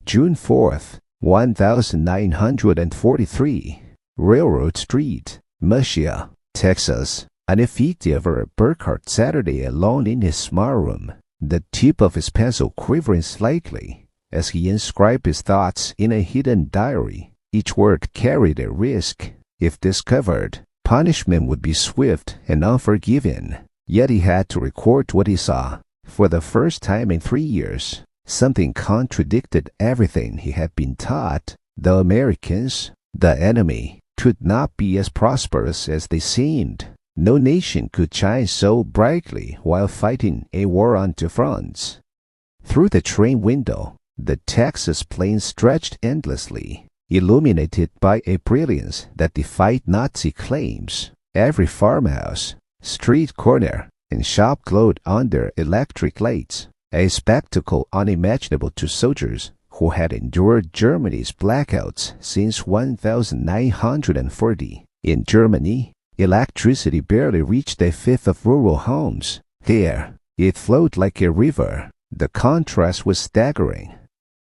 June 4th, 1943, Railroad Street, Messia, Texas. An effigy of Burkhardt Saturday alone in his small room, the tip of his pencil quivering slightly as he inscribed his thoughts in a hidden diary. Each word carried a risk. If discovered, punishment would be swift and unforgiving. Yet he had to record what he saw. For the first time in 3 years, something contradicted everything he had been taught. The Americans, the enemy, could not be as prosperous as they seemed. No nation could shine so brightly while fighting a war on two fronts. Through the train window, the Texas plains stretched endlessly, illuminated by a brilliance that defied Nazi claims. Every farmhouse, street corner, and shop glowed under electric lights, a spectacle unimaginable to soldiers who had endured Germany's blackouts since 1940. In Germany, electricity barely reached a fifth of rural homes. Here, it flowed like a river. The contrast was staggering.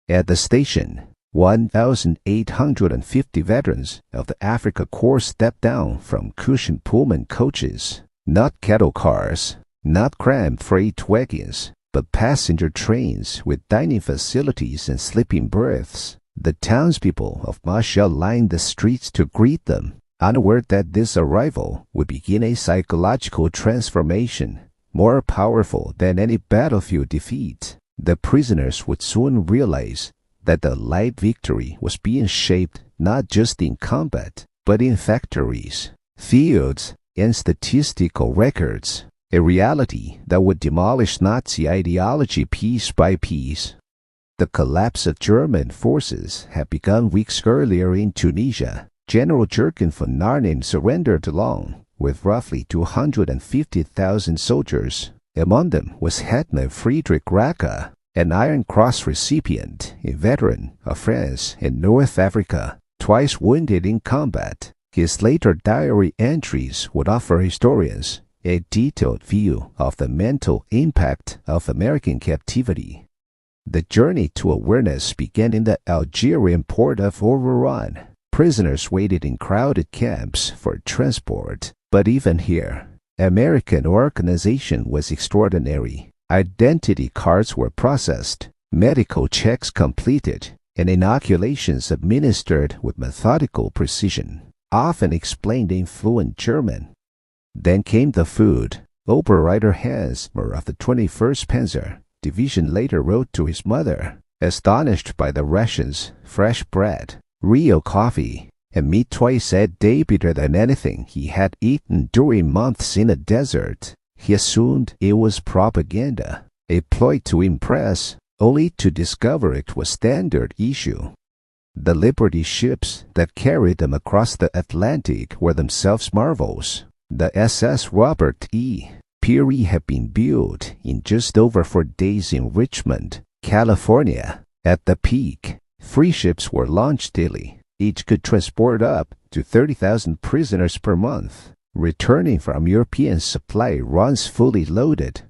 At the station, 1,850 veterans of the Africa Corps stepped down from cushioned Pullman coaches. Not cattle cars, not cramped freight wagons, but passenger trains with dining facilities and sleeping berths. The townspeople of Marshall lined the streets to greet them, unaware that this arrival would begin a psychological transformation more powerful than any battlefield defeat. The prisoners would soon realize that the light victory was being shaped not just in combat, but in factories, fields, and statistical records, a reality that would demolish Nazi ideology piece by piece. The collapse of German forces had begun weeks earlier in Tunisia. General Jürgen von Narnen surrendered alone, with roughly 250,000 soldiers. Among them was Hetman Friedrich Racke, an Iron Cross recipient, a veteran of France and North Africa, twice wounded in combat. His later diary entries would offer historians a detailed view of the mental impact of American captivity. The journey to awareness began in the Algerian port of Oran. Prisoners waited in crowded camps for transport. But even here, American organization was extraordinary. Identity cards were processed, medical checks completed, and inoculations administered with methodical precision, often explained in fluent German. Then came the food. Oberreiter Hansmer of the 21st Panzer Division later wrote to his mother, astonished by the rations, fresh bread, real coffee, and meat twice a day better than anything he had eaten during months in the desert. He assumed it was propaganda, a ploy to impress, only to discover it was standard issue. The Liberty ships that carried them across the Atlantic were themselves marvels. The SS Robert E. Peary had been built in just over 4 days in Richmond, California. At the peak, 3 ships were launched daily. Each could transport up to 30,000 prisoners per month, returning from European supply runs fully loaded.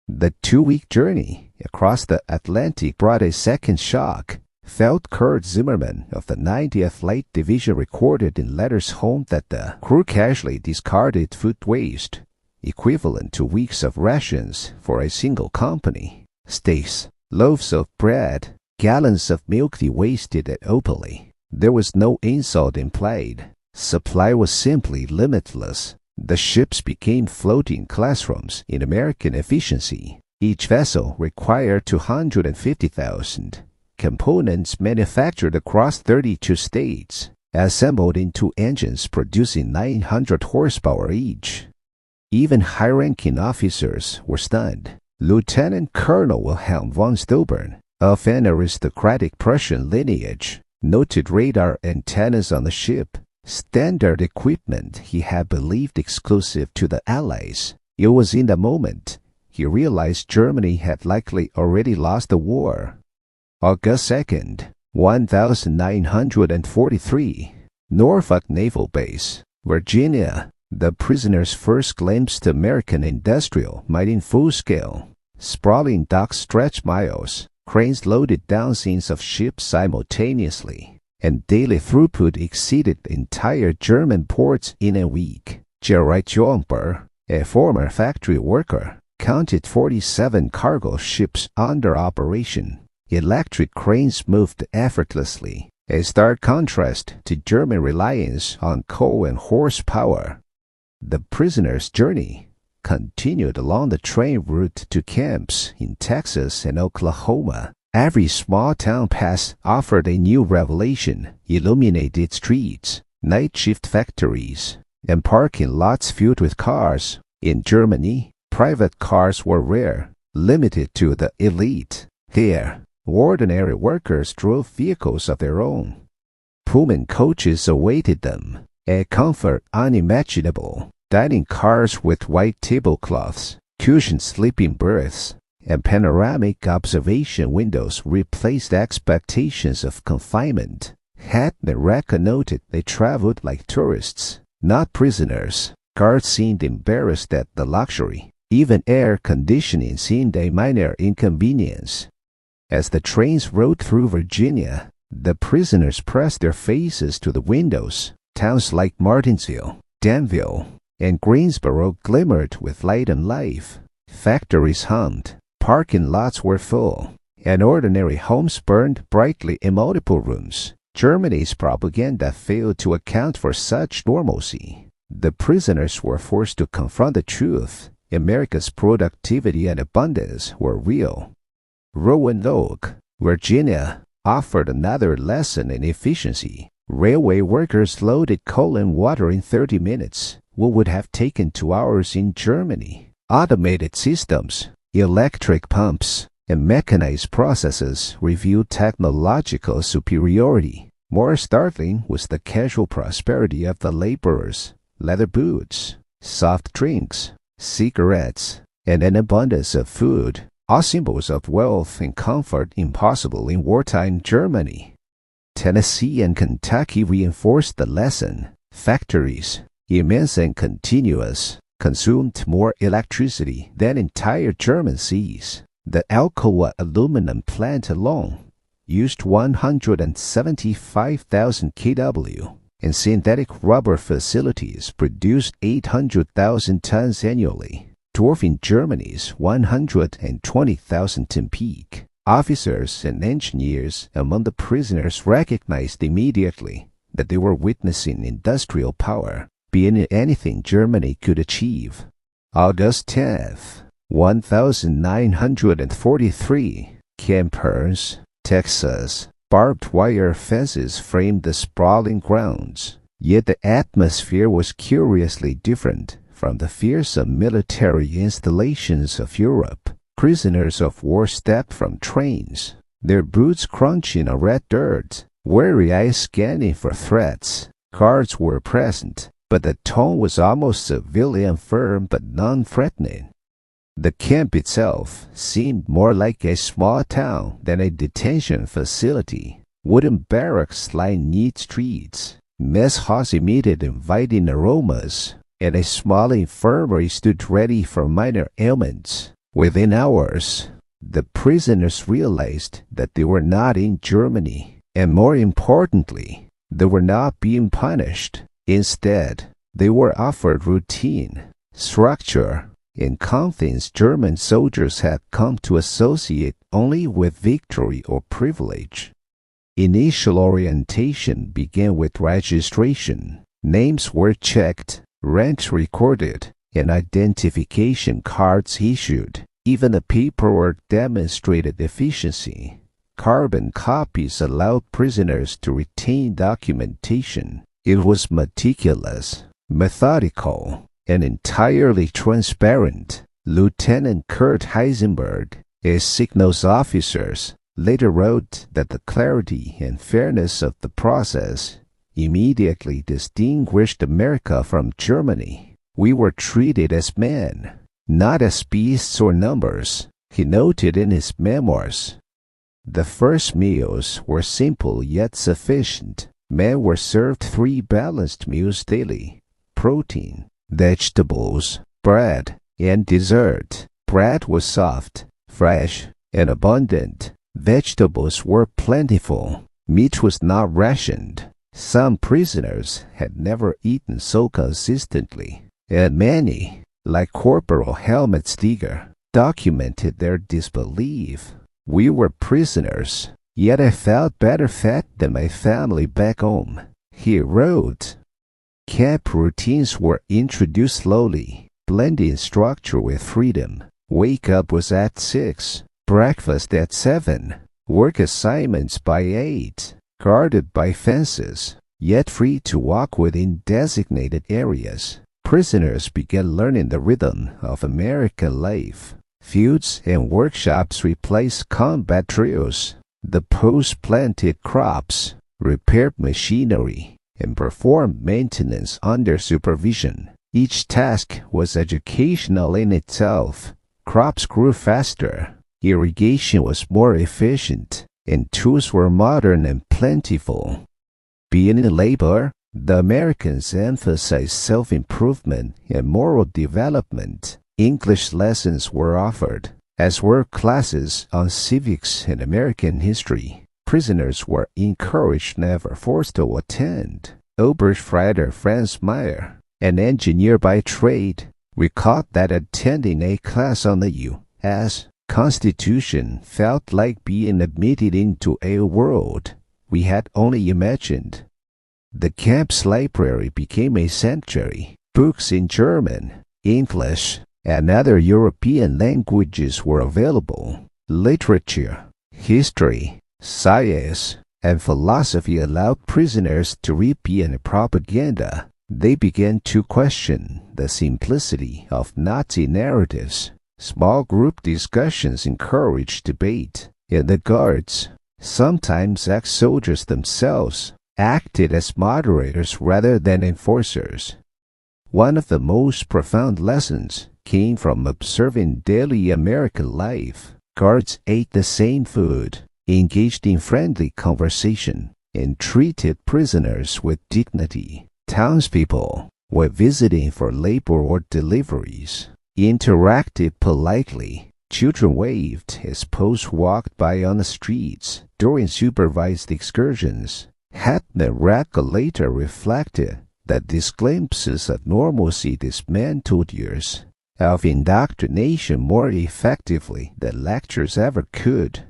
The 2-week journey across the Atlantic brought a second shock. Felt Kurt Zimmerman of the 90th Light Division recorded in letters home that the crew casually discarded food waste, equivalent to weeks of rations for a single company. Steaks, loaves of bread, gallons of milk they wasted openly. There was no insult implied. Supply was simply limitless. The ships became floating classrooms in American efficiency. Each vessel required 250,000 components manufactured across 32 states, assembled into engines producing 900 horsepower each. Even high-ranking officers were stunned. Lieutenant Colonel Wilhelm von Steuben, of an aristocratic Prussian lineage, noted radar antennas on the ship, standard equipment he had believed exclusive to the Allies. It was in the moment he realized Germany had likely already lost the war. August 2nd, 1943, Norfolk Naval Base, Virginia. The prisoners' first glimpse to American industrial might in full scale. Sprawling docks stretched miles, Cranes loaded dozens of ships simultaneously, and daily throughput exceeded entire German ports in a week. Gerrit Johnberg, a former factory worker, counted 47 cargo ships under operation. Electric cranes moved effortlessly, a stark contrast to German reliance on coal and horsepower. The prisoner's journey continued along the train route to camps in Texas and Oklahoma. Every small town pass offered a new revelation, illuminated streets, night shift factories, and parking lots filled with cars. In Germany, private cars were rare, limited to the elite. Here, ordinary workers drove vehicles of their own. Pullman coaches awaited them, a comfort unimaginable. Dining cars with white tablecloths, cushioned sleeping berths, and panoramic observation windows replaced expectations of confinement. Head and Reka noted they traveled like tourists, not prisoners. Guards seemed embarrassed at the luxury. Even air conditioning seemed a minor inconvenience. As the trains rode through Virginia, the prisoners pressed their faces to the windows. Towns like Martinsville, Danville, and Greensboro glimmered with light and life. Factories hummed, parking lots were full, and ordinary homes burned brightly in multiple rooms. Germany's propaganda failed to account for such normalcy. The prisoners were forced to confront the truth. America's productivity and abundance were real. Roanoke, Virginia, offered another lesson in efficiency. Railway workers loaded coal and water in 30 minutes. What would have taken 2 hours in Germany? Automated systems, electric pumps, and mechanized processes revealed technological superiority. More startling was the casual prosperity of the laborers. Leather boots, soft drinks, cigarettes, and an abundance of food, all symbols of wealth and comfort impossible in wartime Germany. Tennessee and Kentucky reinforced the lesson. Factories, immense and continuous, consumed more electricity than entire German cities. The Alcoa aluminum plant alone used 175,000 kW, and synthetic rubber facilities produced 800,000 tons annually, dwarfing Germany's 120,000 ton peak. Officers and engineers among the prisoners recognized immediately that they were witnessing industrial power beyond anything Germany could achieve. August 10th, 1943, campers, Texas. Barbed wire fences framed the sprawling grounds, yet the atmosphere was curiously different from the fearsome military installations of Europe. Prisoners of war stepped from trains, their boots crunching on red dirt, wary eyes scanning for threats. Guards were present, but the tone was almost civilian, firm but non-threatening. The camp itself seemed more like a small town than a detention facility. Wooden barracks lined neat streets, mess halls emitted inviting aromas, and a small infirmary stood ready for minor ailments. Within hours, the prisoners realized that they were not in Germany, and more importantly, they were not being punished. Instead, they were offered routine, structure, and confidence German soldiers had come to associate only with victory or privilege. Initial orientation began with registration. Names were checked, rent recorded, and identification cards issued. Even the paperwork demonstrated efficiency. Carbon copies allowed prisoners to retain documentation. It was meticulous, methodical, and entirely transparent. Lieutenant Kurt Heisenberg, a signals officer, later wrote that the clarity and fairness of the process immediately distinguished America from Germany. We were treated as men, not as beasts or numbers, he noted in his memoirs. The first meals were simple yet sufficient. Men were served 3 balanced meals daily: protein, vegetables, bread, and dessert. Bread was soft, fresh, and abundant. Vegetables were plentiful. Meat was not rationed. Some prisoners had never eaten so consistently, and many, like Corporal Helmut Steger, documented their disbelief. We were prisoners, yet I felt better fed than my family back home, he wrote. Camp routines were introduced slowly, blending structure with freedom. Wake up was at 6, breakfast at 7, work assignments by 8, guarded by fences, yet free to walk within designated areas. Prisoners began learning the rhythm of American life. Fields and workshops replaced combat drills. The post planted crops, repaired machinery, and performed maintenance under supervision. Each task was educational in itself. Crops grew faster, irrigation was more efficient, and tools were modern and plentiful. Being in labor, the Americans emphasized self-improvement and moral development. English lessons were offered, as were classes on civics and American history. Prisoners were encouraged, never forced to attend. Oberschreiber Franz Meyer, an engineer by trade, recalled that attending a class on the U.S. Constitution felt like being admitted into a world we had only imagined. The camp's library became a sanctuary. Books in German, English, and other European languages were available. Literature, history, science, and philosophy allowed prisoners to read beyond propaganda. They began to question the simplicity of Nazi narratives. Small group discussions encouraged debate, and the guards, sometimes ex-soldiers themselves, acted as moderators rather than enforcers. One of the most profound lessons came from observing daily American life. Guards ate the same food, engaged in friendly conversation, and treated prisoners with dignity. Townspeople were visiting for labor or deliveries, interacted politely. Children waved as posts walked by on the streets during supervised excursions. Hetman Radka later reflected that these glimpses of normalcy dismantled years of indoctrination more effectively than lectures ever could.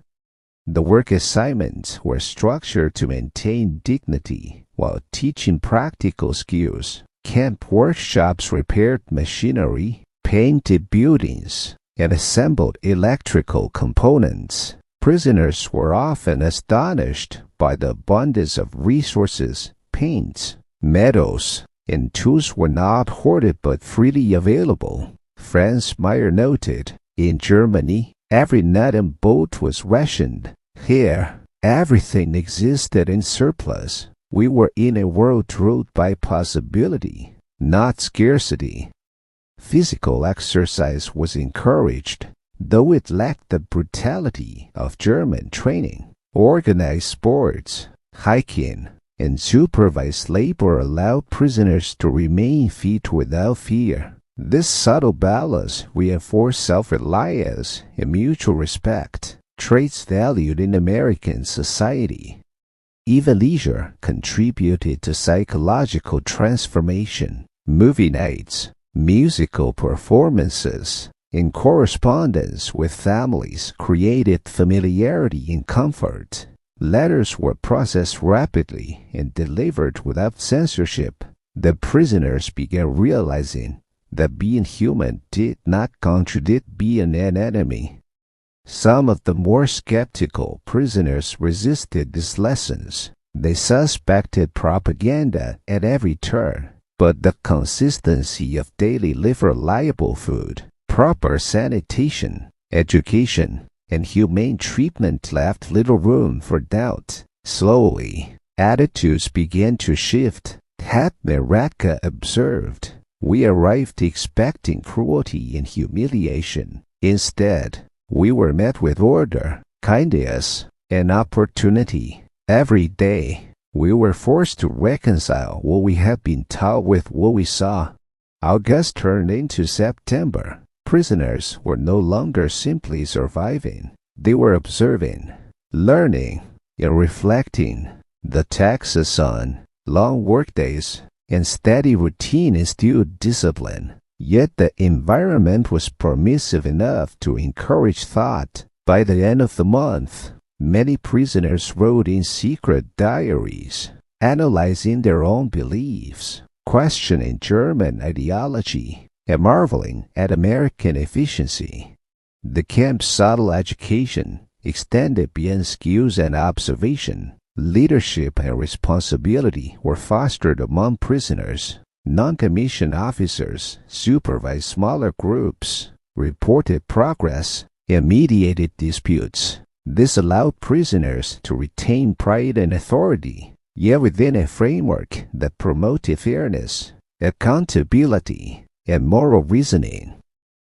The work assignments were structured to maintain dignity while teaching practical skills. Camp workshops repaired machinery, painted buildings, and assembled electrical components. Prisoners were often astonished by the abundance of resources. Paints, metals, and tools were not hoarded but freely available. Franz Meyer noted, in Germany, every nut and bolt was rationed. Here, everything existed in surplus. We were in a world ruled by possibility, not scarcity. Physical exercise was encouraged, though it lacked the brutality of German training. Organized sports, hiking, and supervised labor allowed prisoners to remain fit without fear. This subtle balance reinforced self-reliance and mutual respect, traits valued in American society. Even leisure contributed to psychological transformation. Movie nights, musical performances, and correspondence with families created familiarity and comfort. Letters were processed rapidly and delivered without censorship. The prisoners began realizing that being human did not contradict being an enemy. Some of the more skeptical prisoners resisted these lessons. They suspected propaganda at every turn, but the consistency of daily reliable food, proper sanitation, education, and humane treatment left little room for doubt. Slowly, attitudes began to shift. Hetman Radka observed, "We arrived expecting cruelty and humiliation. Instead, we were met with order, kindness, and opportunity. Every day, we were forced to reconcile what we had been taught with what we saw." August turned into September. Prisoners were no longer simply surviving. They were observing. learning and reflecting. The taxes on long workdays and steady routine instilled discipline. Yet the environment was permissive enough to encourage thought. By the end of the month, many prisoners wrote in secret diaries, analyzing their own beliefs, questioning German ideology, and marveling at American efficiency. The camp's subtle education extended beyond skills and observation. Leadership and responsibility were fostered among prisoners. Non-commissioned officers supervised smaller groups, reported progress, and mediated disputes. This allowed prisoners to retain pride and authority, yet within a framework that promoted fairness, accountability, and moral reasoning.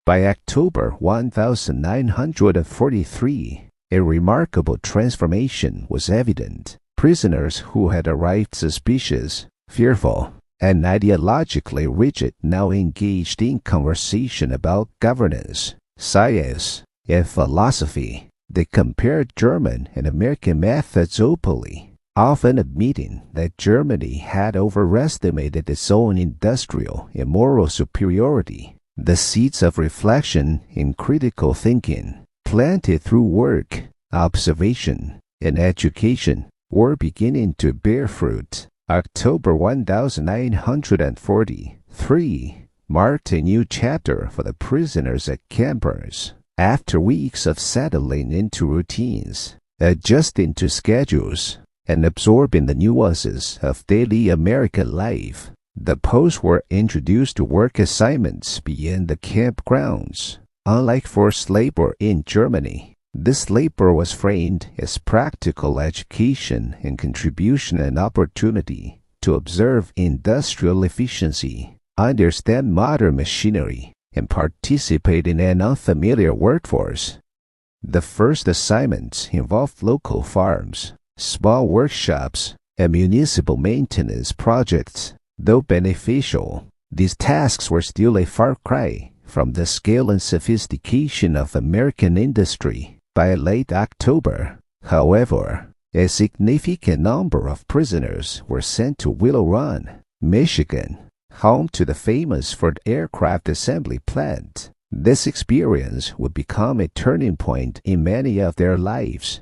By October 1943, a remarkable transformation was evident. Prisoners who had arrived suspicious, fearful, and ideologically rigid now engaged in conversation about governance, science, and philosophy. They compared German and American methods openly, often admitting that Germany had overestimated its own industrial and moral superiority. The seeds of reflection and critical thinking, planted through work, observation, and education, were beginning to bear fruit. October 1943 marked a new chapter for the prisoners at campers. After weeks of settling into routines, adjusting to schedules, and absorbing the nuances of daily American life, the posts were introduced to work assignments beyond the campgrounds. Unlike forced labor in Germany, this labor was framed as practical education and contribution and opportunity to observe industrial efficiency, understand modern machinery, and participate in an unfamiliar workforce. The first assignments involved local farms, small workshops, and municipal maintenance projects. Though beneficial, these tasks were still a far cry from the scale and sophistication of American industry. By late October, however, a significant number of prisoners were sent to Willow Run, Michigan, home to the famous Ford aircraft assembly plant. This experience would become a turning point in many of their lives.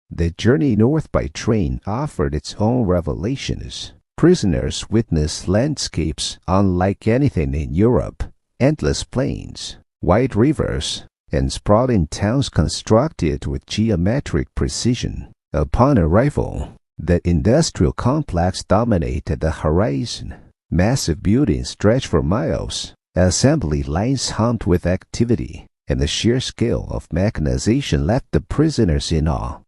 The journey north by train offered its own revelations. Prisoners witnessed landscapes unlike anything in Europe, endless plains, wide rivers, and sprawling towns constructed with geometric precision. Upon arrival, the industrial complex dominated the horizon. Massive buildings stretched for miles, assembly lines hummed with activity, and the sheer scale of mechanization left the prisoners in awe.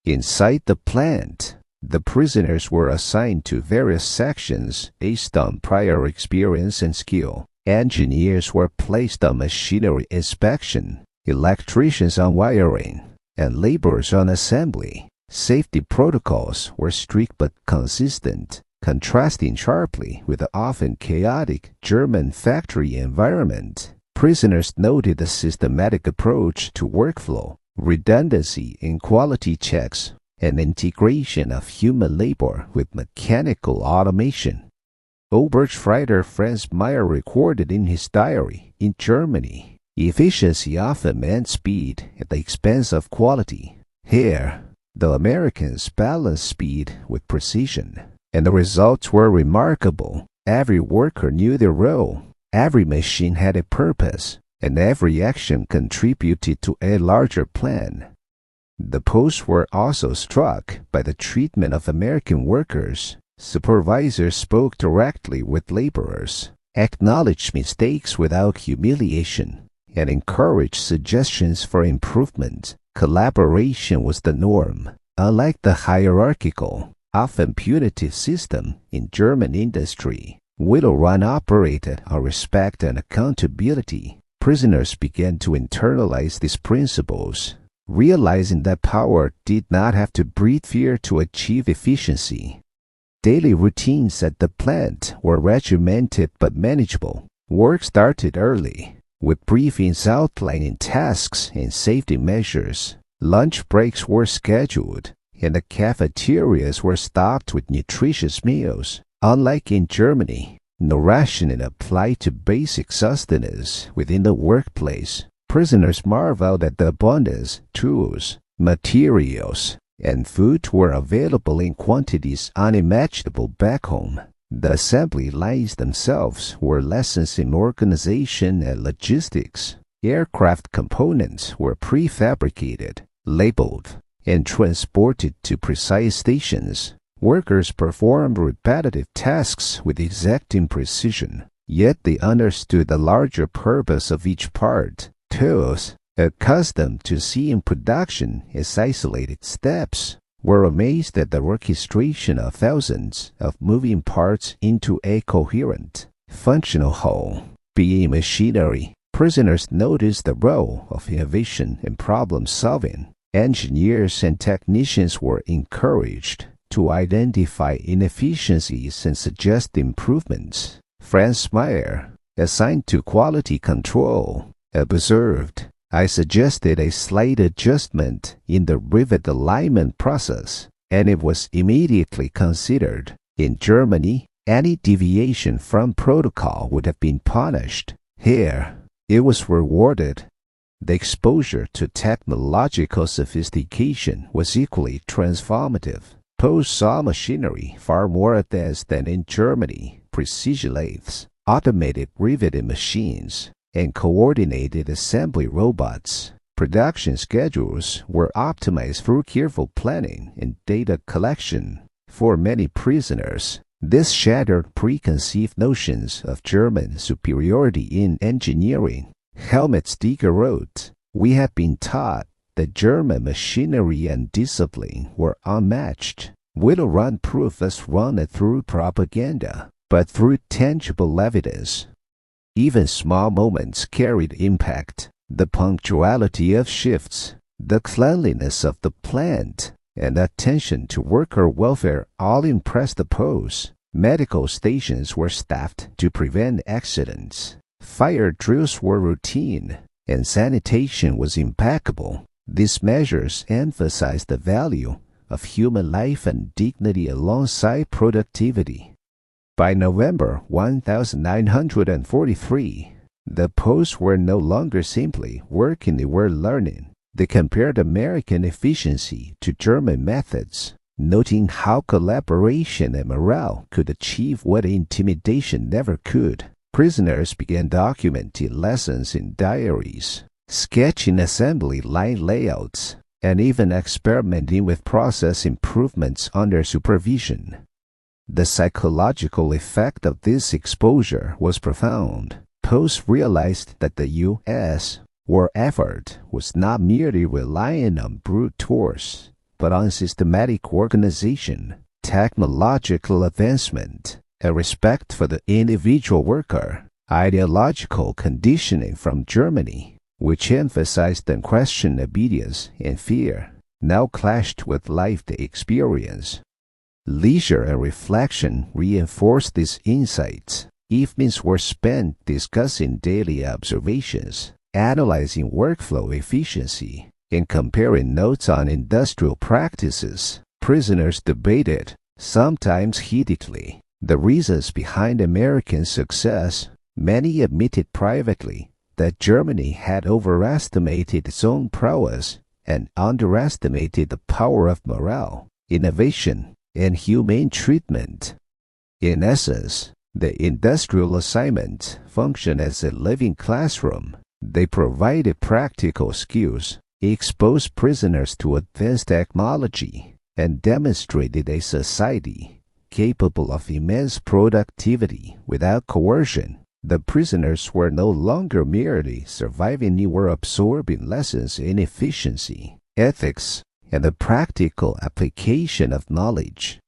Inside the plant, the prisoners were assigned to various sections based on prior experience and skill. Engineers were placed on machinery inspection, electricians on wiring, and laborers on assembly. Safety protocols were strict but consistent, contrasting sharply with the often chaotic German factory environment. Prisoners noted the systematic approach to workflow, redundancy in quality checks, and integration of human labor with mechanical automation. Oberstfreiter Franz Meyer recorded in his diary, in Germany, efficiency often meant speed at the expense of quality. Here, the Americans balanced speed with precision, and the results were remarkable. Every worker knew their role, every machine had a purpose, and every action contributed to a larger plan. The posts were also struck by the treatment of American workers. Supervisors spoke directly with laborers, acknowledged mistakes without humiliation, and encouraged suggestions for improvement. Collaboration was the norm. Unlike the hierarchical, often punitive system in German industry, Willow Run operated on respect and accountability. Prisoners began to internalize these principles, realizing that power did not have to breed fear to achieve efficiency. Daily routines at the plant were regimented but manageable. Work started early, with briefings outlining tasks and safety measures. Lunch breaks were scheduled, and the cafeterias were stocked with nutritious meals. Unlike in Germany, no rationing applied to basic sustenance within the workplace. Prisoners marveled at the abundance, tools, materials, and food were available in quantities unimaginable back home. The assembly lines themselves were lessons in organization and logistics. Aircraft components were prefabricated, labeled, and transported to precise stations. Workers performed repetitive tasks with exacting precision, yet they understood the larger purpose of each part. Tools, accustomed to seeing production as isolated steps, were amazed at the orchestration of thousands of moving parts into a coherent, functional whole. Being machinery, prisoners noticed the role of innovation in problem-solving. Engineers and technicians were encouraged to identify inefficiencies and suggest improvements. Franz Meyer, assigned to quality control, observed, "I suggested a slight adjustment in the rivet alignment process, and it was immediately considered. In Germany, any deviation from protocol would have been punished. Here, it was rewarded." The exposure to technological sophistication was equally transformative. Post saw machinery far more advanced than in Germany: precision lathes, automated riveting machines, and coordinated assembly robots. Production schedules were optimized through careful planning and data collection. For many prisoners, this shattered preconceived notions of German superiority in engineering. Helmut Steger wrote, "We have been taught that German machinery and discipline were unmatched. We don't run proof as run it through propaganda, but through tangible evidence." Even small moments carried impact. The punctuality of shifts, the cleanliness of the plant, and attention to worker welfare all impressed the post. Medical stations were staffed to prevent accidents. Fire drills were routine, and sanitation was impeccable. These measures emphasized the value of human life and dignity alongside productivity. By November 1943, the posts were no longer simply working, they were learning. They compared American efficiency to German methods, noting how collaboration and morale could achieve what intimidation never could. Prisoners began documenting lessons in diaries, sketching assembly line layouts, and even experimenting with process improvements under supervision. The psychological effect of this exposure was profound. Post realized that the U.S. war effort was not merely relying on brute force, but on systematic organization, technological advancement, and respect for the individual worker. Ideological conditioning from Germany, which emphasized unquestioned obedience and fear, now clashed with lived experience. Leisure and reflection reinforced these insights. Evenings were spent discussing daily observations, analyzing workflow efficiency, and comparing notes on industrial practices. Prisoners debated, sometimes heatedly, the reasons behind American success. Many admitted privately that Germany had overestimated its own prowess and underestimated the power of morale, innovation, and humane treatment. In essence, the industrial assignment functioned as a living classroom. They provided practical skills, exposed prisoners to advanced technology, and demonstrated a society capable of immense productivity without coercion. The prisoners were no longer merely surviving, they were absorbing lessons in efficiency, ethics, and the practical application of knowledge.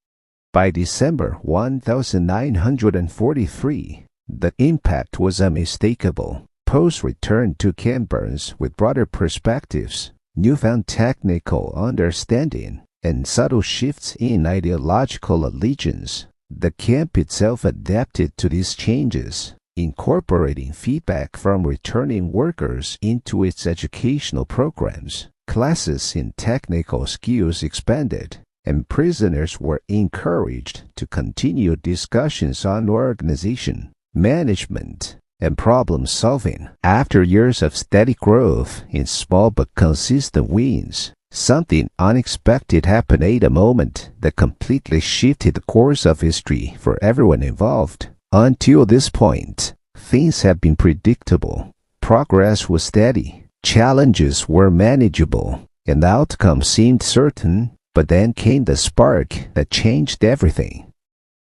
By December 1943, the impact was unmistakable. Post returned to Camp Burns with broader perspectives, newfound technical understanding, and subtle shifts in ideological allegiance. The camp itself adapted to these changes, incorporating feedback from returning workers into its educational programs. classes in technical skills expanded, and prisoners were encouraged to continue discussions on organization, management, and problem solving. After years of steady growth in small but consistent wins, something unexpected happened at a moment that completely shifted the course of history for everyone involved. Until this point, things had been predictable. Progress was steady, challenges were manageable, and the outcome seemed certain. But then came the spark that changed everything.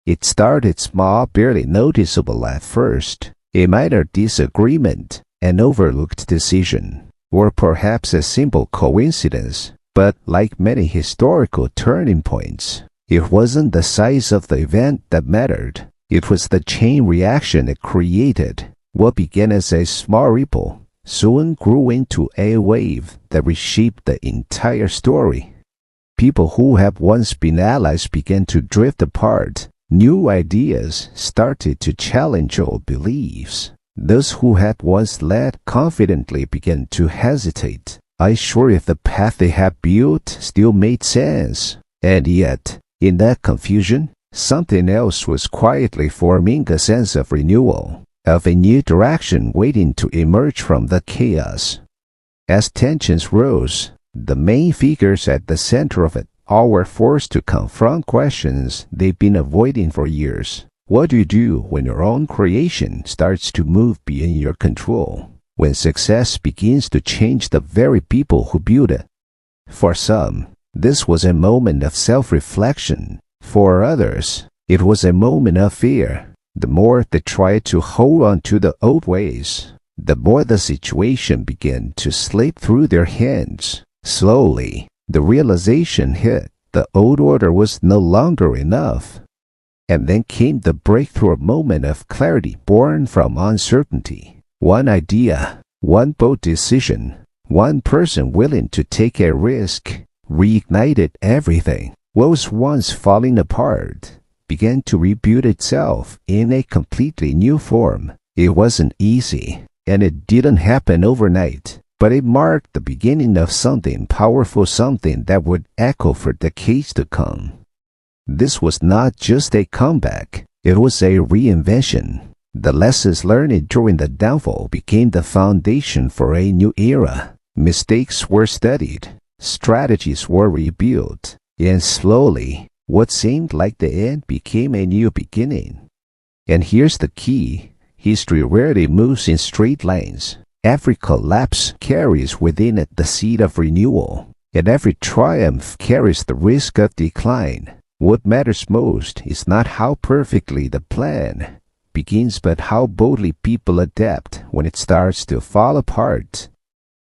It started small, barely noticeable at first. A minor disagreement, an overlooked decision, or perhaps a simple coincidence. But like many historical turning points, it wasn't the size of the event that mattered. It was the chain reaction it created. What began as a small ripple soon grew into a wave that reshaped the entire story. People who had once been allies began to drift apart. New ideas started to challenge old beliefs. Those who had once led confidently began to hesitate, unsure if the path they had built still made sense. And yet, in that confusion, something else was quietly forming, a sense of renewal, of a new direction waiting to emerge from the chaos. As tensions rose, the main figures at the center of it all were forced to confront questions they've been avoiding for years. What do you do when your own creation starts to move beyond your control? When success begins to change the very people who build it? For some, this was a moment of self-reflection. For others, it was a moment of fear. The more they tried to hold on to the old ways, the more the situation began to slip through their hands. Slowly, the realization hit. The old order was no longer enough. And then came the breakthrough moment of clarity born from uncertainty. One idea, one bold decision, one person willing to take a risk reignited everything. What was once falling apart began to rebuild itself in a completely new form. It wasn't easy, and it didn't happen overnight. But it marked the beginning of something powerful, something that would echo for decades to come. This was not just a comeback, it was a reinvention. The lessons learned during the downfall became the foundation for a new era. Mistakes were studied, strategies were rebuilt, and slowly, what seemed like the end became a new beginning. And here's the key: history rarely moves in straight lines. Every collapse carries within it the seed of renewal, and every triumph carries the risk of decline. What matters most is not how perfectly the plan begins, but how boldly people adapt when it starts to fall apart.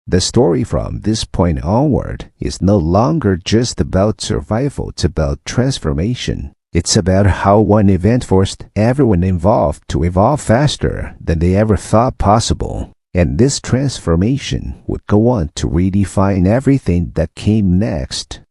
The story from this point onward is no longer just about survival, it's about transformation. It's about how one event forced everyone involved to evolve faster than they ever thought possible. And this transformation would go on to redefine everything that came next.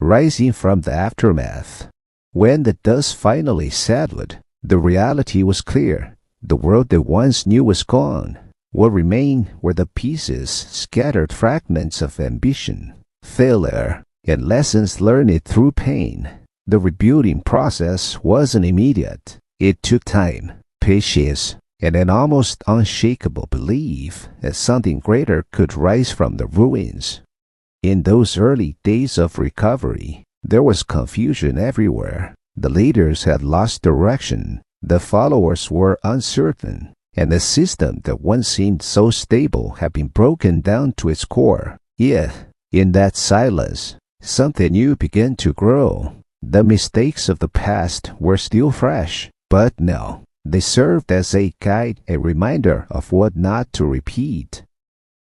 Rising from the aftermath, when the dust finally settled, the reality was clear. The world they once knew was gone. What remained were the pieces, scattered fragments of ambition, failure, and lessons learned through pain. The rebuilding process wasn't immediate. It took time, patience, and an almost unshakable belief that something greater could rise from the ruins. In those early days of recovery, there was confusion everywhere. The leaders had lost direction, the followers were uncertain, and the system that once seemed so stable had been broken down to its core. Yet, in that silence, something new began to grow. The mistakes of the past were still fresh, but now they served as a guide, a reminder of what not to repeat.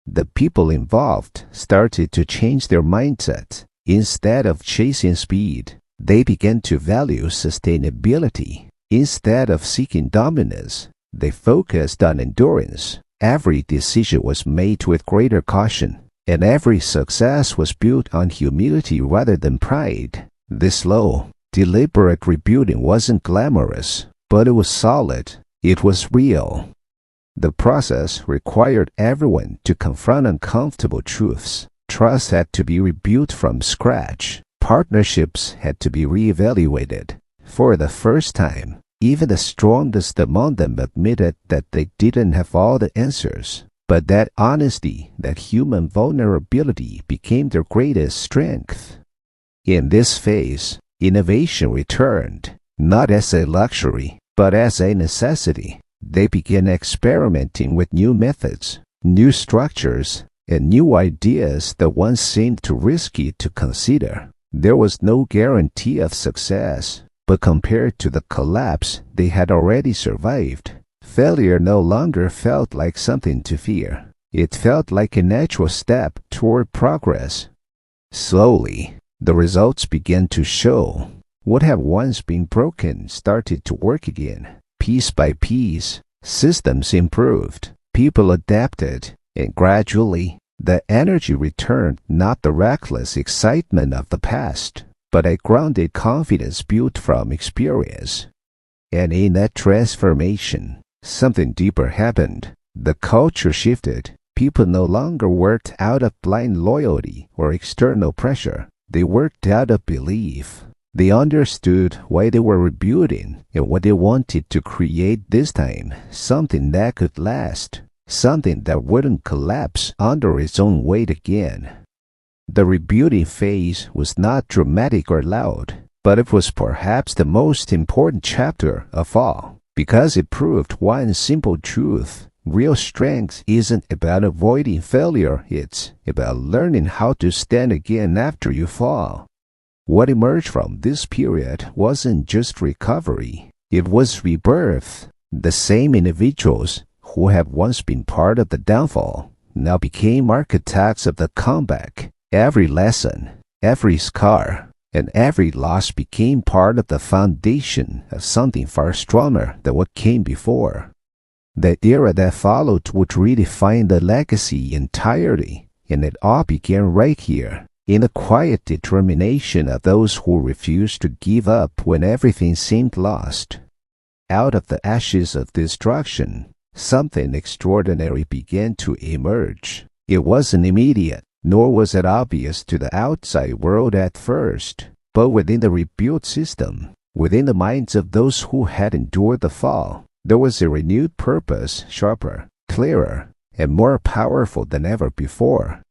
The people involved started to change their mindset. Instead of chasing speed, they began to value sustainability. Instead of seeking dominance, they focused on endurance. Every decision was made with greater caution, and every success was built on humility rather than pride. This slow, deliberate rebuilding wasn't glamorous, but it was solid. It was real. The process required everyone to confront uncomfortable truths. Trust had to be rebuilt from scratch. Partnerships had to be reevaluated. For the first time, even the strongest among them admitted that they didn't have all the answers. But that honesty, that human vulnerability became their greatest strength. In this phase, innovation returned, not as a luxury, but as a necessity. They began experimenting with new methods, new structures, and new ideas that once seemed too risky to consider. There was no guarantee of success, but compared to the collapse they had already survived, failure no longer felt like something to fear. It felt like a natural step toward progress. Slowly, the results began to show. What had once been broken started to work again. Piece by piece, systems improved, people adapted, and gradually, the energy returned, not the reckless excitement of the past, but a grounded confidence built from experience. And in that transformation, something deeper happened. The culture shifted. People no longer worked out of blind loyalty or external pressure. They worked out of belief. They understood why they were rebuilding and what they wanted to create this time, something that could last, something that wouldn't collapse under its own weight again. The rebuilding phase was not dramatic or loud, but it was perhaps the most important chapter of all, because it proved one simple truth. Real strength isn't about avoiding failure, it's about learning how to stand again after you fall. What emerged from this period wasn't just recovery, it was rebirth. The same individuals who had once been part of the downfall now became architects of the comeback. Every lesson, every scar, and every loss became part of the foundation of something far stronger than what came before. The era that followed would redefine the legacy entirely, and it all began right here, in the quiet determination of those who refused to give up when everything seemed lost. Out of the ashes of destruction, something extraordinary began to emerge. It wasn't immediate, nor was it obvious to the outside world at first, but within the rebuilt system, within the minds of those who had endured the fall, there was a renewed purpose, sharper, clearer, and more powerful than ever before.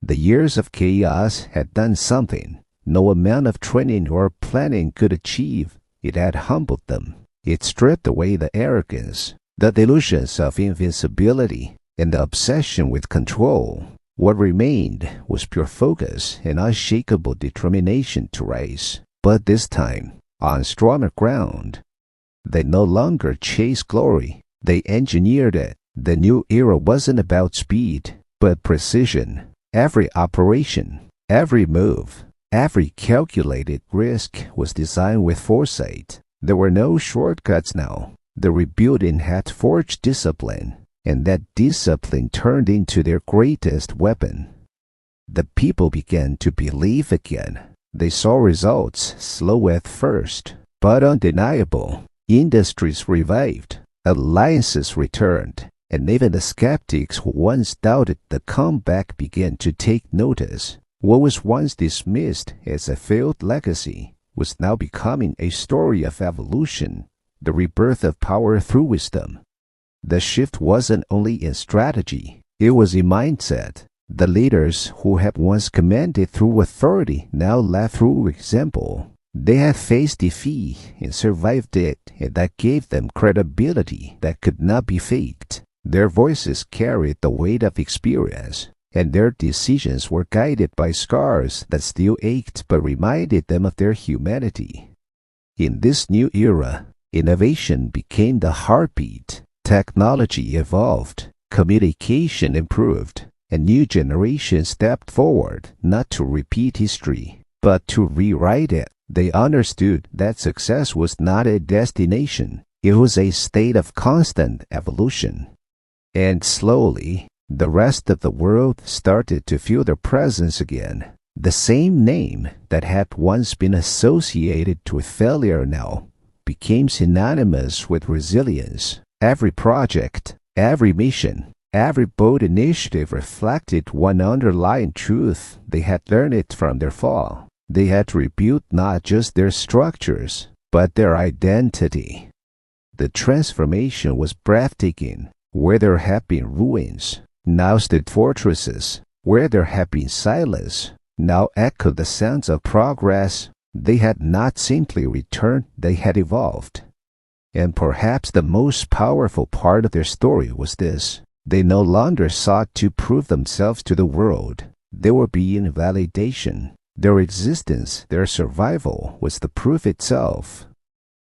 The years of chaos had done something no amount of training or planning could achieve. It had humbled them. It stripped away the arrogance, the delusions of invincibility, and the obsession with control. What remained was pure focus and unshakable determination to rise, but this time on stronger ground. They no longer chased glory, they engineered it. The new era wasn't about speed, but precision. Every operation, every move, every calculated risk was designed with foresight. There were no shortcuts now. The rebuilding had forged discipline, and that discipline turned into their greatest weapon. The people began to believe again. They saw results, slow at first, but undeniable. Industries revived, alliances returned, and even the skeptics who once doubted the comeback began to take notice. What was once dismissed as a failed legacy was now becoming a story of evolution, the rebirth of power through wisdom. The shift wasn't only in strategy, it was in mindset. The leaders who had once commanded through authority now led through example. They had faced defeat and survived it, and that gave them credibility that could not be faked. Their voices carried the weight of experience, and their decisions were guided by scars that still ached but reminded them of their humanity. In this new era, innovation became the heartbeat. Technology evolved, communication improved, and new generations stepped forward not to repeat history, but to rewrite it. They understood that success was not a destination, it was a state of constant evolution. And slowly, the rest of the world started to feel their presence again. The same name that had once been associated with failure now became synonymous with resilience. Every project, every mission, Every bold initiative reflected one underlying truth. They had learned it from their fall. They had rebuilt not just their structures, but their identity. The transformation was breathtaking. Where there had been ruins, now stood fortresses. Where there had been silence, now echoed the sounds of progress. They had not simply returned, they had evolved. And perhaps the most powerful part of their story was this. They no longer sought to prove themselves to the world. They were beyond validation. Their existence, their survival, was the proof itself.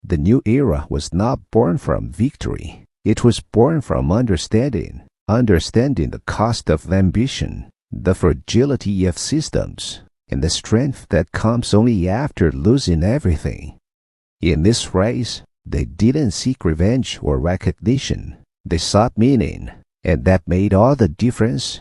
The new era was not born from victory. It was born from understanding the cost of ambition, the fragility of systems, and the strength that comes only after losing everything. In this race, they didn't seek revenge or recognition. They sought meaning, and that made all the difference.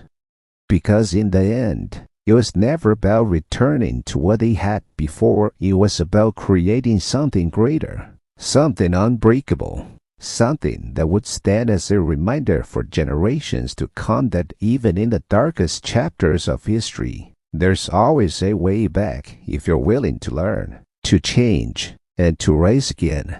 Because in the end, it was never about returning to what they had before. It was about creating something greater, something unbreakable, something that would stand as a reminder for generations to come that even in the darkest chapters of history, there's always a way back if you're willing to learn, to change, and to rise again.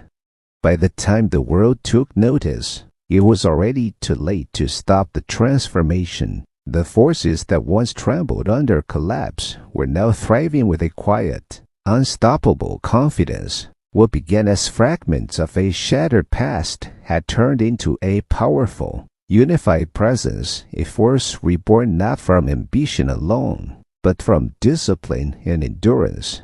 By the time the world took notice, it was already too late to stop the transformation. The forces that once trembled under collapse were now thriving with a quiet, unstoppable confidence. What began as fragments of a shattered past had turned into a powerful, unified presence, a force reborn not from ambition alone, but from discipline and endurance.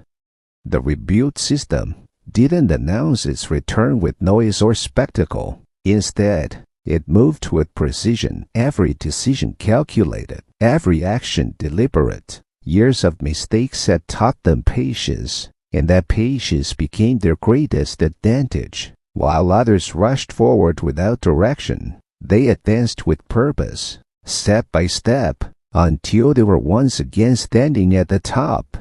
The rebuilt system didn't announce its return with noise or spectacle. Instead, it moved with precision, every decision calculated, every action deliberate. Years of mistakes had taught them patience, and that patience became their greatest advantage. While others rushed forward without direction, they advanced with purpose, step by step, until they were once again standing at the top.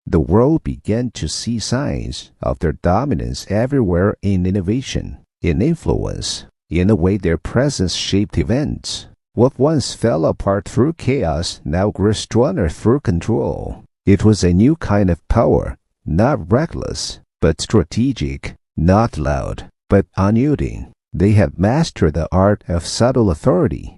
The world began to see signs of their dominance everywhere in innovation, in influence, in the way their presence shaped events. What once fell apart through chaos now grew stronger through control. It was a new kind of power, not reckless, but strategic, not loud, but unyielding. They had mastered the art of subtle authority.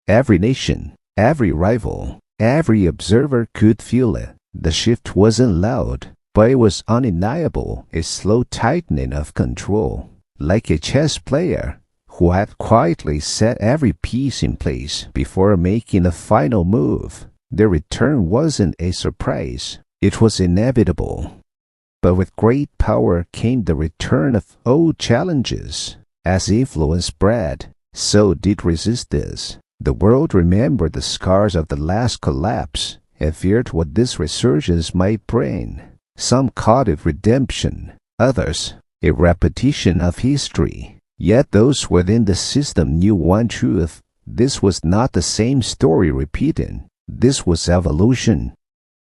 Every nation, every rival, every observer could feel it. The shift wasn't loud, but it was undeniable, a slow tightening of control. Like a chess player who had quietly set every piece in place before making the final move. Their return wasn't a surprise. It was inevitable. But with great power came the return of old challenges. As influence spread, so did resistance. The world remembered the scars of the last collapse and feared what this resurgence might bring. Some called it redemption, others a repetition of history. Yet those within the system knew one truth. This was not the same story repeating. This was evolution.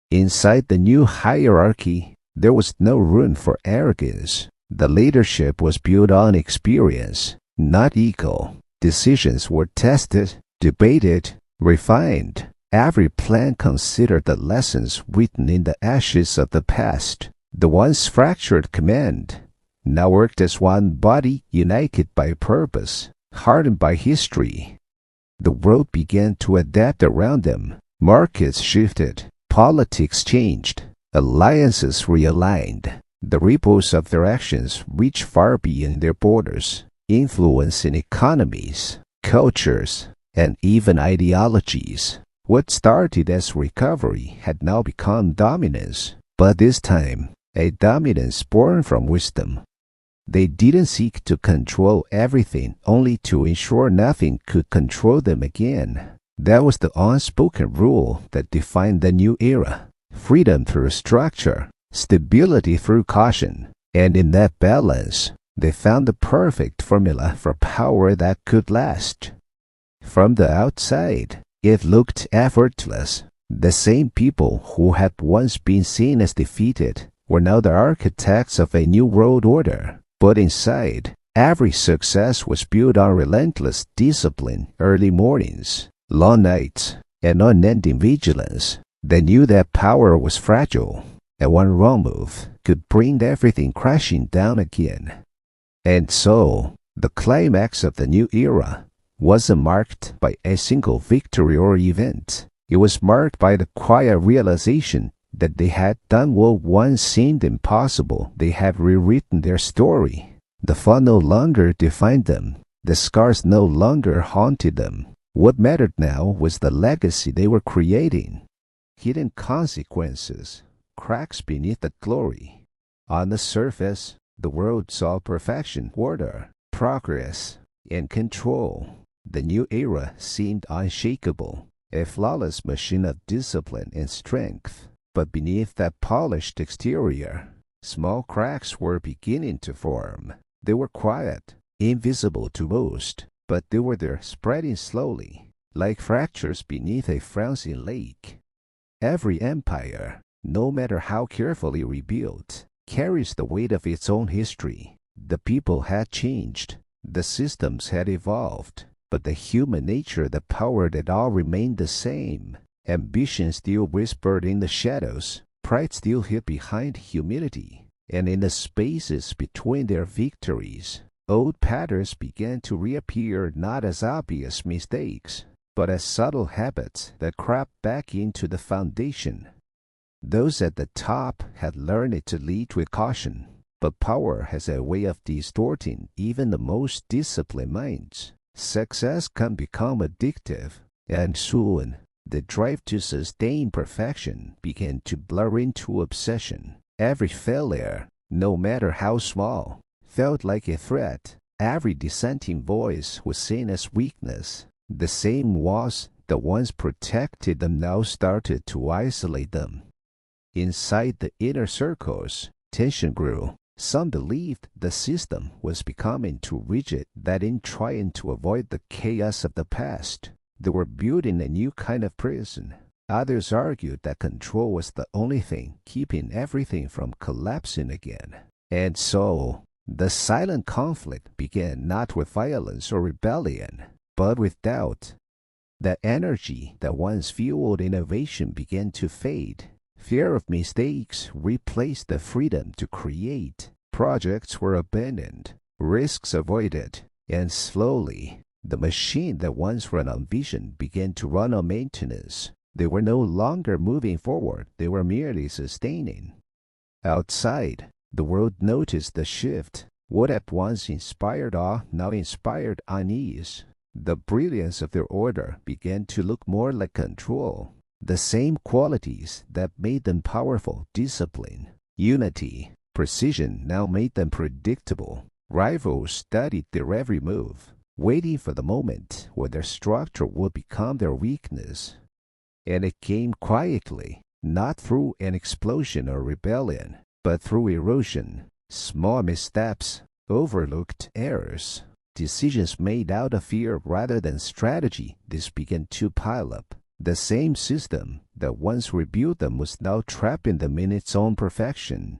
Inside the new hierarchy, there was no room for arrogance. The leadership was built on experience, not ego. Decisions were tested, debated, refined. Every plan considered the lessons written in the ashes of the past. The once fractured command now worked as one body, united by purpose, hardened by history. The world began to adapt around them. Markets shifted, politics changed, alliances realigned. The ripples of their actions reached far beyond their borders, influencing economies, cultures, and even ideologies. What started as recovery had now become dominance, but this time, a dominance born from wisdom. They didn't seek to control everything, only to ensure nothing could control them again. That was the unspoken rule that defined the new era. Freedom through structure, stability through caution. And in that balance, they found the perfect formula for power that could last. From the outside, it looked effortless. The same people who had once been seen as defeated were now the architects of a new world order. But inside, Every success was built on relentless discipline, early mornings, long nights, and unending vigilance. They knew that power was fragile, and one wrong move could bring everything crashing down again. And so, the climax of the new era wasn't marked by a single victory or event. It was marked by the quiet realization that they had done what once seemed impossible. They had rewritten their story. The fun no longer defined them. The scars no longer haunted them. What mattered now was the legacy they were creating. Hidden consequences, cracks beneath the glory. On the surface, the world saw perfection, order, progress, and control. The new era seemed unshakable, a flawless machine of discipline and strength. But beneath that polished exterior, small cracks were beginning to form. They were quiet, invisible to most, but they were there, spreading slowly, like fractures beneath a frozen lake. Every empire, no matter how carefully rebuilt, carries the weight of its own history. The people had changed, the systems had evolved, but the human nature that powered it all remained the same. Ambition still whispered in the shadows, pride still hid behind humility, and in the spaces between their victories, old patterns began to reappear, not as obvious mistakes, but as subtle habits that crept back into the foundation. Those at the top had learned to lead with caution, but power has a way of distorting even the most disciplined minds. Success can become addictive, and soon the drive to sustain perfection began to blur into obsession. Every failure, no matter how small, felt like a threat. Every dissenting voice was seen as weakness. The same walls that once protected them now started to isolate them. Inside the inner circles, tension grew. Some believed the system was becoming too rigid, that in trying to avoid the chaos of the past, they were building a new kind of prison. Others argued that control was the only thing keeping everything from collapsing again. And so, the silent conflict began not with violence or rebellion, but with doubt. The energy that once fueled innovation began to fade. Fear of mistakes replaced the freedom to create. Projects were abandoned, risks avoided, and slowly, the machine that once ran on vision began to run on maintenance. They were no longer moving forward, they were merely sustaining. Outside, the world noticed the shift. What had once inspired awe now inspired unease. The brilliance of their order began to look more like control. The same qualities that made them powerful, discipline, unity, precision, now made them predictable. Rivals studied their every move, waiting for the moment when their structure would become their weakness. And it came quietly, not through an explosion or rebellion, but through erosion, small missteps, overlooked errors, decisions made out of fear rather than strategy. This began to pile up. The same system that once rebuilt them was now trapping them in its own perfection.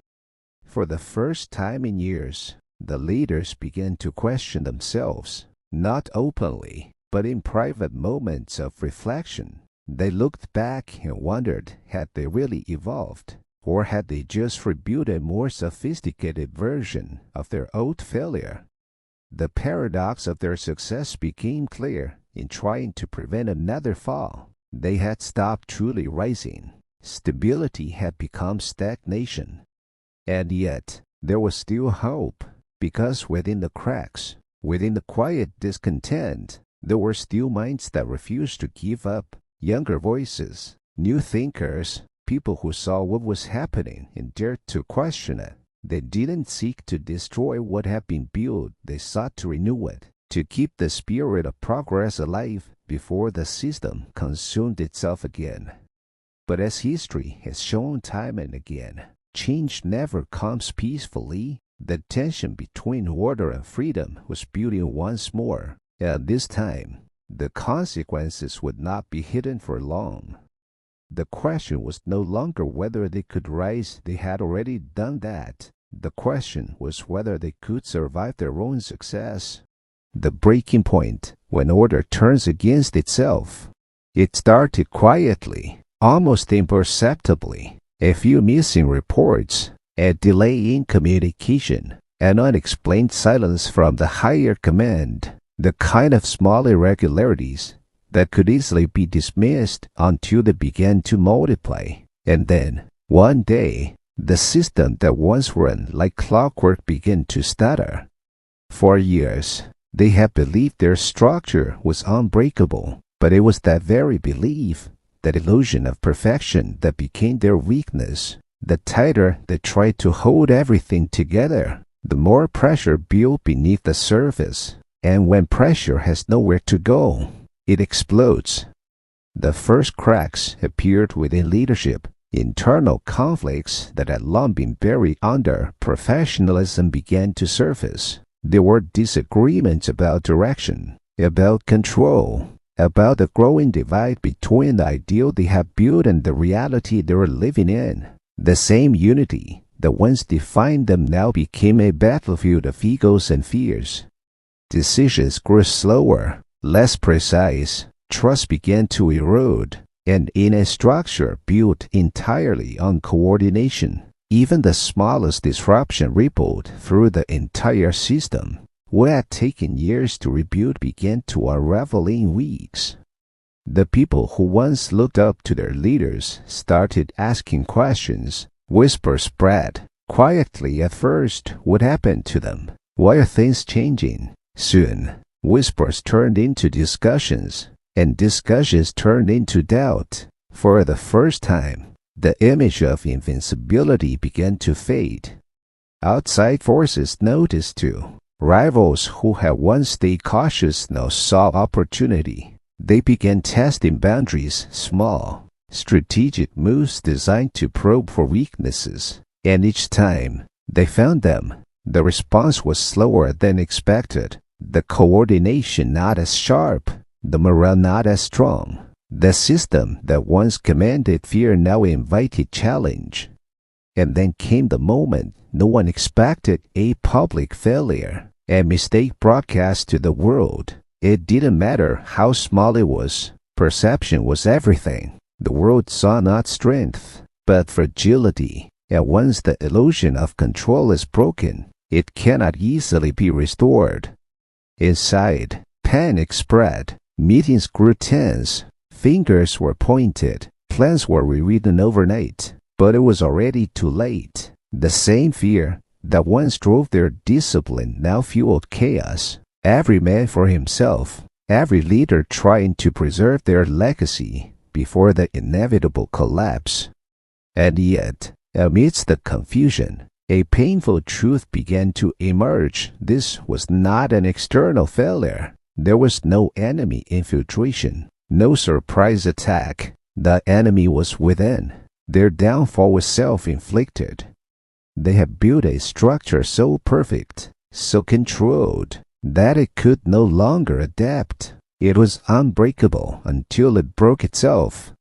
For the first time in years, the leaders began to question themselves, not openly, but in private moments of reflection. They looked back and wondered, had they really evolved, or had they just rebuilt a more sophisticated version of their old failure? The paradox of their success became clear in trying to prevent another fall. They had stopped truly rising. Stability had become stagnation. And yet, there was still hope, because within the cracks, within the quiet discontent, there were still minds that refused to give up. Younger voices, new thinkers, people who saw what was happening and dared to question it. They didn't seek to destroy what had been built, they sought to renew it, to keep the spirit of progress alive before the system consumed itself again. But as history has shown time and again, change never comes peacefully. The tension between order and freedom was building once more, and this time, the consequences would not be hidden for long. The question was no longer whether they could rise, they had already done that. The question was whether they could survive their own success. The breaking point when order turns against itself. It started quietly, almost imperceptibly. A few missing reports, a delay in communication, an unexplained silence from the higher command, the kind of small irregularities that could easily be dismissed until they began to multiply. And then, one day, the system that once ran like clockwork began to stutter. For years, they had believed their structure was unbreakable, but it was that very belief, that illusion of perfection, that became their weakness. The tighter they tried to hold everything together, the more pressure built beneath the surface. And when pressure has nowhere to go, it explodes. The first cracks appeared within leadership. Internal conflicts that had long been buried under professionalism began to surface. There were disagreements about direction, about control, about the growing divide between the ideal they had built and the reality they were living in. The same unity that once defined them now became a battlefield of egos and fears. Decisions grew slower, less precise. Trust began to erode, and in a structure built entirely on coordination, even the smallest disruption rippled through the entire system. What had taken years to rebuild began to unravel in weeks. The people who once looked up to their leaders started asking questions. Whispers spread. Quietly at first, what happened to them? Why are things changing? Soon, whispers turned into discussions, and discussions turned into doubt. For the first time, the image of invincibility began to fade. Outside forces noticed too. Rivals who had once stayed cautious now saw opportunity. They began testing boundaries, small, strategic moves designed to probe for weaknesses. And each time they found them, the response was slower than expected. The coordination not as sharp, the morale not as strong. The system that once commanded fear now invited challenge. And then came the moment no one expected, a public failure, a mistake broadcast to the world. It didn't matter how small it was. Perception was everything. The world saw not strength, but fragility. And once the illusion of control is broken, it cannot easily be restored. Inside, panic spread. Meetings grew tense. Fingers were pointed. Plans were rewritten overnight. But it was already too late. The same fear that once drove their discipline now fueled chaos. Every man for himself. Every leader trying to preserve their legacy before the inevitable collapse. And yet, amidst the confusion, a painful truth began to emerge. This was not an external failure. There was no enemy infiltration, no surprise attack. The enemy was within. Their downfall was self-inflicted. They had built a structure so perfect, so controlled, that it could no longer adapt. It was unbreakable until it broke itself.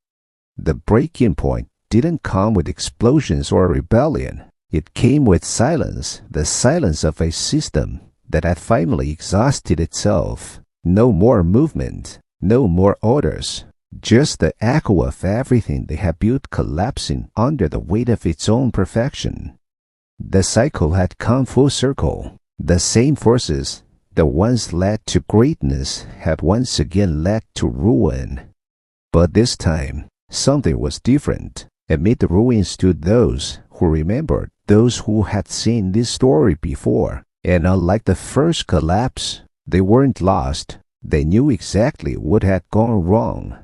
The breaking point didn't come with explosions or rebellion. It came with silence, the silence of a system that had finally exhausted itself. No more movement, no more orders, just the echo of everything they had built collapsing under the weight of its own perfection. The cycle had come full circle. The same forces that once led to greatness had once again led to ruin. But this time, something was different. Amid the ruins stood those who remembered, those who had seen this story before. And unlike the first collapse, they weren't lost. They knew exactly what had gone wrong.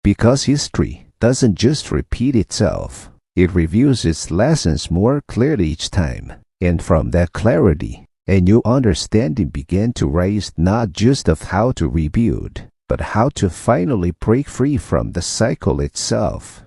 Because history doesn't just repeat itself. It reviews its lessons more clearly each time. And from that clarity, a new understanding began to rise, not just of how to rebuild, but how to finally break free from the cycle itself.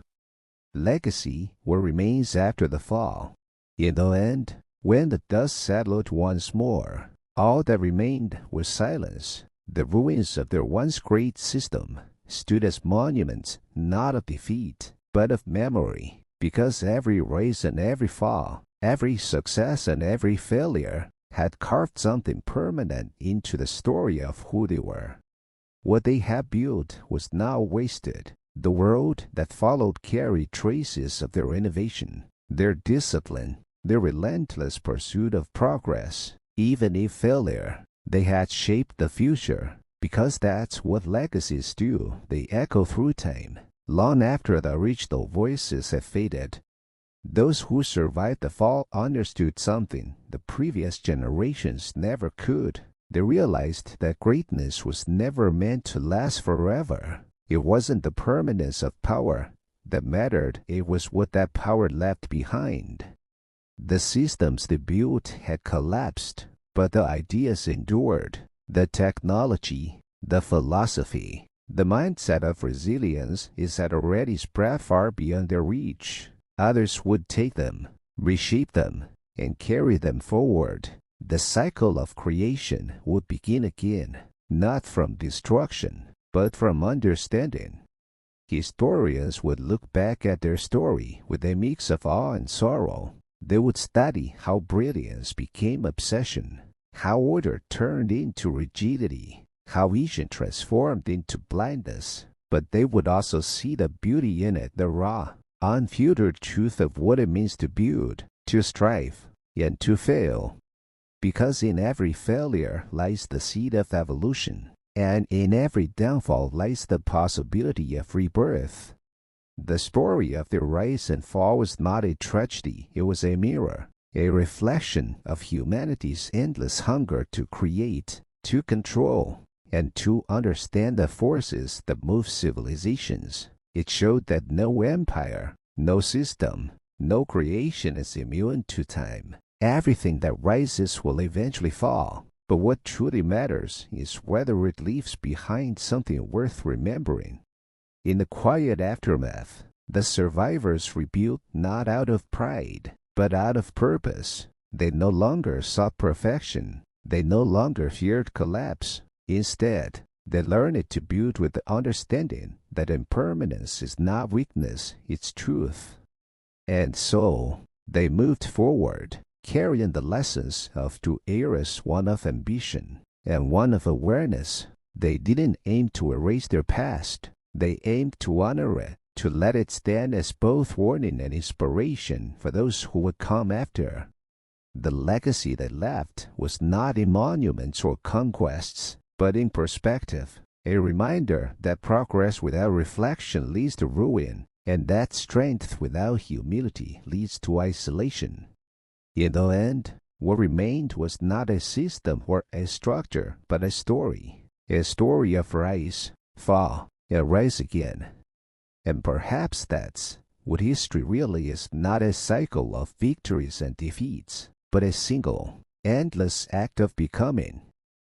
Legacy what remains after the fall. In the end, when the dust settled once more, all that remained was silence. The ruins of their once great system stood as monuments, not of defeat, but of memory, because every rise and every fall Every success and every failure had carved something permanent into the story of who they were. What they had built was now wasted. The world that followed carried traces of their innovation, their discipline, their relentless pursuit of progress. Even if failure, they had shaped the future, because that's what legacies do. They echo through time, long after the original voices have faded. Those who survived the fall understood something the previous generations never could. They realized that greatness was never meant to last forever. It wasn't the permanence of power that mattered, it was what that power left behind. The systems they built had collapsed, but the ideas endured. The technology, the philosophy, the mindset of resilience had already spread far beyond their reach. Others would take them, reshape them, and carry them forward. The cycle of creation would begin again, not from destruction, but from understanding. Historians would look back at their story with a mix of awe and sorrow. They would study how brilliance became obsession, how order turned into rigidity, how vision transformed into blindness. But they would also see the beauty in it, the raw, unfiltered truth of what it means to build, to strive, and to fail. Because in every failure lies the seed of evolution, and in every downfall lies the possibility of rebirth. The story of their rise and fall was not a tragedy, it was a mirror, a reflection of humanity's endless hunger to create, to control, and to understand the forces that move civilizations. It showed that no empire, no system, no creation is immune to time. Everything that rises will eventually fall, but what truly matters is whether it leaves behind something worth remembering. In the quiet aftermath, the survivors rebuilt not out of pride, but out of purpose. They no longer sought perfection. They no longer feared collapse. Instead, they learned to build with the understanding that impermanence is not weakness, it's truth. And so, they moved forward, carrying the lessons of two eras, one of ambition and one of awareness. They didn't aim to erase their past. They aimed to honor it, to let it stand as both warning and inspiration for those who would come after. The legacy they left was not in monuments or conquests, but in perspective, a reminder that progress without reflection leads to ruin, and that strength without humility leads to isolation. In the end, what remained was not a system or a structure, but a story of rise, fall, and rise again. And perhaps that's what history really is, not a cycle of victories and defeats, but a single, endless act of becoming.